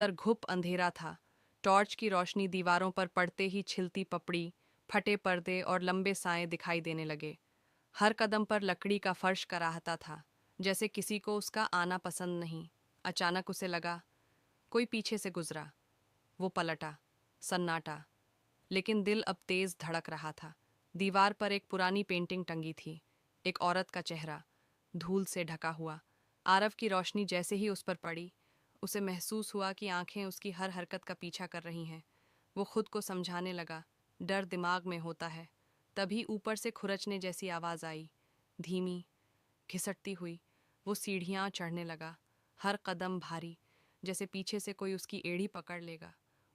पर घुप अंधेरा था। टॉर्च की रोशनी दीवारों पर पड़ते ही छिलती पपड़ी, फटे पर्दे और लंबे साए दिखाई देने लगे। हर कदम पर लकड़ी का फर्श कराहता था, जैसे किसी को उसका आना पसंद नहीं। अचानक उसे लगा कोई पीछे से गुजरा। वो पलटा। सन्नाटा। लेकिन दिल अब तेज धड़क रहा था। दीवार पर एक पुरानी पेंटिंग टंगी थी। एक औरत का चेहरा, धूल से ढका हुआ। आरव की रोशनी जैसे ही उस पर पड़ी, उसे महसूस हुआ कि आंखें उसकी हर हरकत का पीछा कर रही हैं। वो खुद को समझाने लगा, डर दिमाग में होता है। तभी ऊपर से खुरचने जैसी आवाज़ आई, धीमी, घिसटती हुई। वो सीढ़ियाँ चढ़ने लगा, हर कदम भारी, जैसे पीछे से कोई उसकी एड़ी पकड़ लेगा।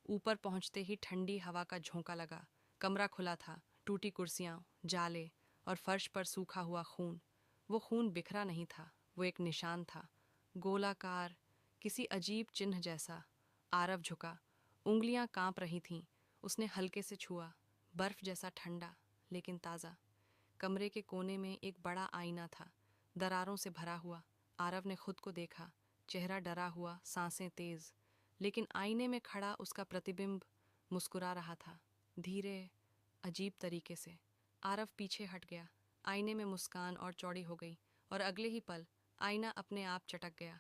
ऊपर पहुंचते ही ठंडी हवा का झोंका लगा। कमरा खुला था, टूटी कुर्सियाँ, जाले और फर्श पर सूखा हुआ खून। वो खून बिखरा नहीं था, वो एक निशान था, गोलाकार, किसी अजीब चिन्ह जैसा। आरव झुका, उंगलियां कांप रही थीं। उसने हल्के से छुआ, बर्फ जैसा ठंडा, लेकिन ताज़ा। कमरे के कोने में एक बड़ा आईना था, दरारों से भरा हुआ। आरव ने खुद को देखा, चेहरा डरा हुआ, सांसें तेज। लेकिन आईने में खड़ा उसका प्रतिबिंब मुस्कुरा रहा था, धीरे, अजीब तरीके से। आरव पीछे हट गया। आईने में मुस्कान और चौड़ी हो गई, और अगले ही पल आईना अपने आप चटक गया।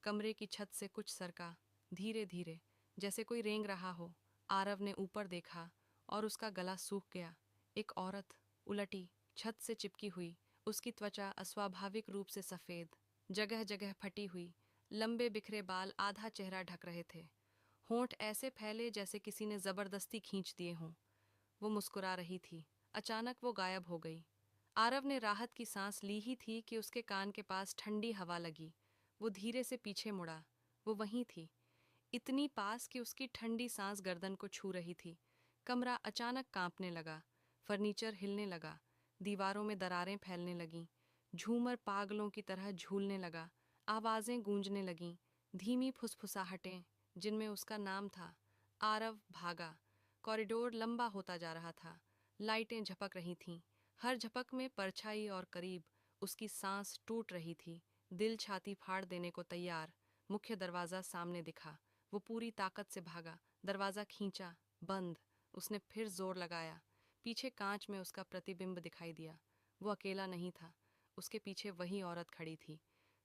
कमरे की छत से कुछ सरका, धीरे धीरे, जैसे कोई रेंग रहा हो। आरव ने ऊपर देखा और उसका गला सूख गया। एक औरत, उलटी, छत से चिपकी हुई, उसकी त्वचा अस्वाभाविक रूप से सफ़ेद, जगह जगह फटी हुई। लंबे बिखरे बाल आधा चेहरा ढक रहे थे। होंठ ऐसे फैले जैसे किसी ने ज़बरदस्ती खींच दिए हों। वो मुस्कुरा रही थी। अचानक वो गायब हो गई। आरव ने राहत की सांस ली ही थी कि उसके कान के पास ठंडी हवा लगी। वो धीरे से पीछे मुड़ा। वो वहीं थी, इतनी पास कि उसकी ठंडी सांस गर्दन को छू रही थी। कमरा अचानक कांपने लगा, फर्नीचर हिलने लगा, दीवारों में दरारें फैलने लगीं, झूमर पागलों की तरह झूलने लगा, आवाज़ें गूंजने लगीं, धीमी फुसफुसाहटें, जिनमें उसका नाम था। आरव भागा। कॉरिडोर लंबा होता जा रहा था, लाइटें झपक रही थीं, हर झपक में परछाई और करीब। उसकी सांस टूट रही थी, दिल छाती फाड़ देने को तैयार। मुख्य दरवाज़ा सामने दिखा। वो पूरी ताकत से भागा, दरवाज़ा खींचा, बंद। उसने फिर जोर लगाया। पीछे कांच में उसका प्रतिबिंब दिखाई दिया। वो अकेला नहीं था, उसके पीछे वही औरत खड़ी थी,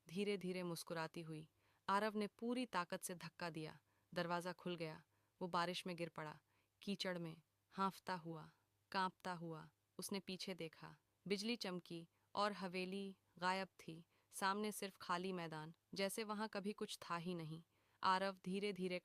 धीरे धीरे मुस्कुराती हुई। आरव ने पूरी ताकत से धक्का दिया, दरवाज़ा खुल गया। वो बारिश में गिर पड़ा, कीचड़ में, हाँफता हुआ, कांपता हुआ। उसने पीछे देखा, बिजली चमकी और हवेली गायब थी। सामने सिर्फ खाली मैदान, जैसे वहां कभी कुछ था ही नहीं। आरव धीरे धीरे